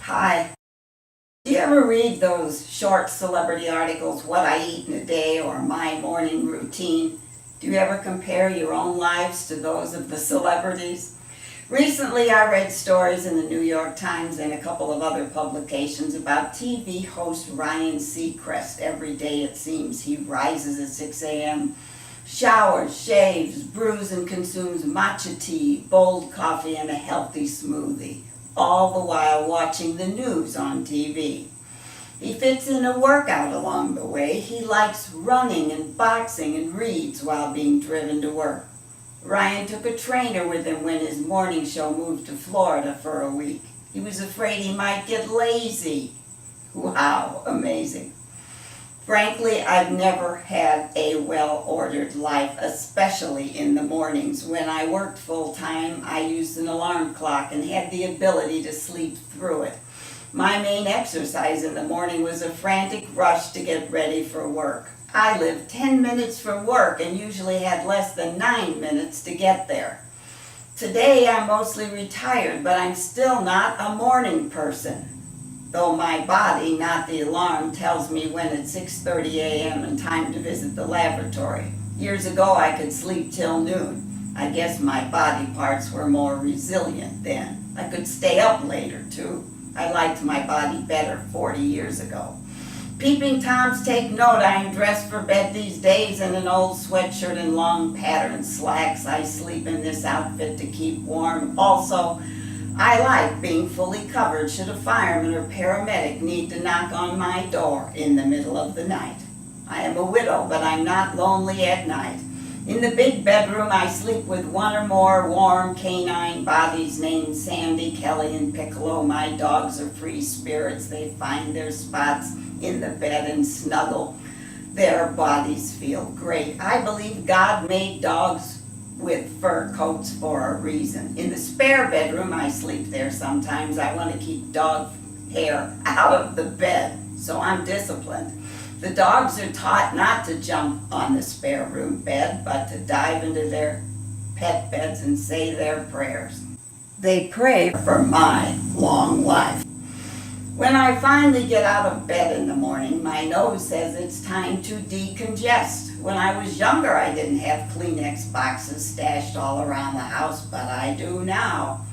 Hi. Do you ever read those short celebrity articles, What I Eat in a Day or My Morning Routine? Do you ever compare your own lives to those of the celebrities? Recently, I read stories in the New York Times and a couple of other publications about TV host Ryan Seacrest. Every day, it seems, he rises at 6 a.m., showers, shaves, brews and consumes matcha tea, bold coffee, and a healthy smoothie, all the while watching the news on TV. He fits in a workout along the way. He likes running and boxing and reads while being driven to work. Ryan took a trainer with him when his morning show moved to Florida for a week. He was afraid he might get lazy. Wow, amazing. Frankly, I've never had a well-ordered life, especially in the mornings. When I worked full-time, I used an alarm clock and had the ability to sleep through it. My main exercise in the morning was a frantic rush to get ready for work. I lived 10 minutes from work and usually had less than 9 minutes to get there. Today, I'm mostly retired, but I'm still not a morning person. Though my body, not the alarm, tells me when it's 6:30 a.m. and time to visit the laboratory. Years ago, I could sleep till noon. I guess my body parts were more resilient then. I could stay up later, too. I liked my body better 40 years ago. Peeping Toms take note, I am dressed for bed these days in an old sweatshirt and long patterned slacks. I sleep in this outfit to keep warm. Also, I like being fully covered should a fireman or paramedic need to knock on my door in the middle of the night. I am a widow, but I'm not lonely at night. In the big bedroom, I sleep with one or more warm canine bodies named Sandy, Kelly, and Piccolo. My dogs are free spirits. They find their spots in the bed and snuggle. Their bodies feel great. I believe God made dogs with fur coats for a reason. In the spare bedroom, I sleep there sometimes. I want to keep dog hair out of the bed, so I'm disciplined. The dogs are taught not to jump on the spare room bed, but to dive into their pet beds and say their prayers. They pray for my long life. When I finally get out of bed in the morning, my nose says it's time to decongest. When I was younger, I didn't have Kleenex boxes stashed all around the house, but I do now.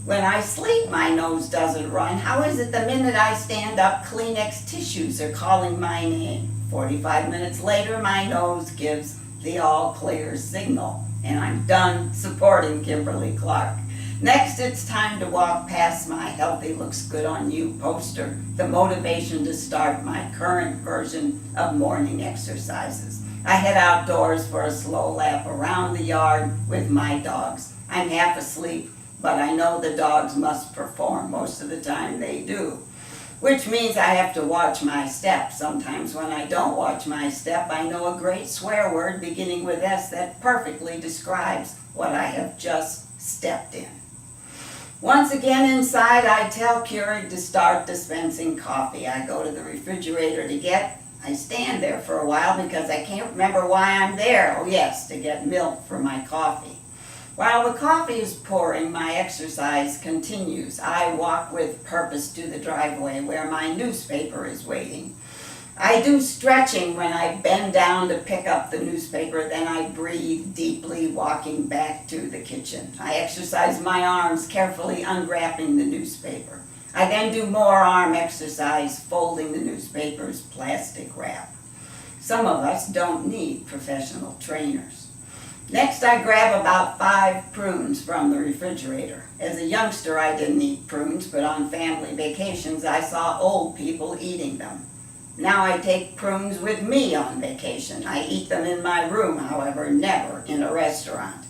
When I sleep, my nose doesn't run. How is it the minute I stand up, Kleenex tissues are calling my name? 45 minutes later, my nose gives the all-clear signal, and I'm done supporting Kimberly Clark. Next, it's time to walk past my Healthy Looks Good on You poster, the motivation to start my current version of morning exercises. I head outdoors for a slow lap around the yard with my dogs. I'm half asleep, but I know the dogs must perform. Most of the time they do, which means I have to watch my step. Sometimes when I don't watch my step, I know a great swear word beginning with S that perfectly describes what I have just stepped in. Once again inside, I tell Keurig to start dispensing coffee. I go to the refrigerator I stand there for a while because I can't remember why I'm there. Oh yes, to get milk for my coffee. While the coffee is pouring, my exercise continues. I walk with purpose to the driveway where my newspaper is waiting. I do stretching when I bend down to pick up the newspaper, then I breathe deeply, walking back to the kitchen. I exercise my arms, carefully unwrapping the newspaper. I then do more arm exercise, folding the newspaper's plastic wrap. Some of us don't need professional trainers. Next, I grab about 5 prunes from the refrigerator. As a youngster, I didn't eat prunes, but on family vacations, I saw old people eating them. Now I take prunes with me on vacation. I eat them in my room, however, never in a restaurant.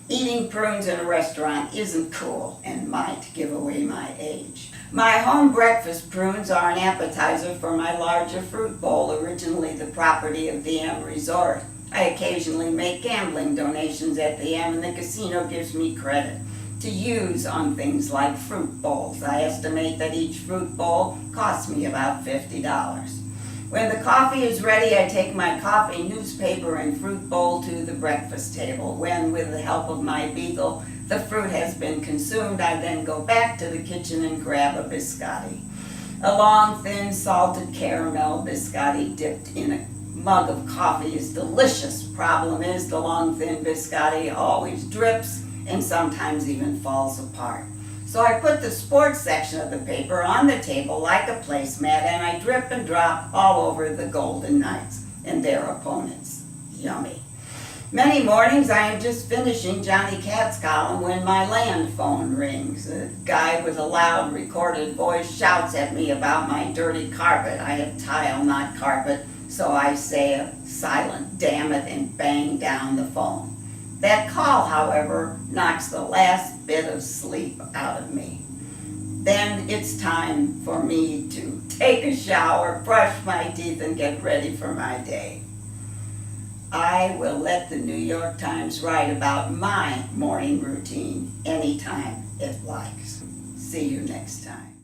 Eating prunes in a restaurant isn't cool and might give away my age. My home breakfast prunes are an appetizer for my larger fruit bowl, originally the property of the M Resort. I occasionally make gambling donations at the M, and the casino gives me credit to use on things like fruit bowls. I estimate that each fruit bowl costs me about $50. When the coffee is ready, I take my coffee, newspaper, and fruit bowl to the breakfast table. When, with the help of my beagle, the fruit has been consumed, I then go back to the kitchen and grab a biscotti. A long, thin, salted caramel biscotti dipped in a mug of coffee is delicious. Problem is, the long, thin biscotti always drips and sometimes even falls apart. So I put the sports section of the paper on the table like a placemat, and I drip and drop all over the Golden Knights and their opponents. Yummy. Many mornings I am just finishing Johnny Cat's column when my land phone rings. A guy with a loud recorded voice shouts at me about my dirty carpet. I have tile, not carpet, so I say a silent damn it and bang down the phone. That call, however, knocks the last bit of sleep out of me. Then it's time for me to take a shower, brush my teeth, and get ready for my day. I will let the New York Times write about my morning routine anytime it likes. See you next time.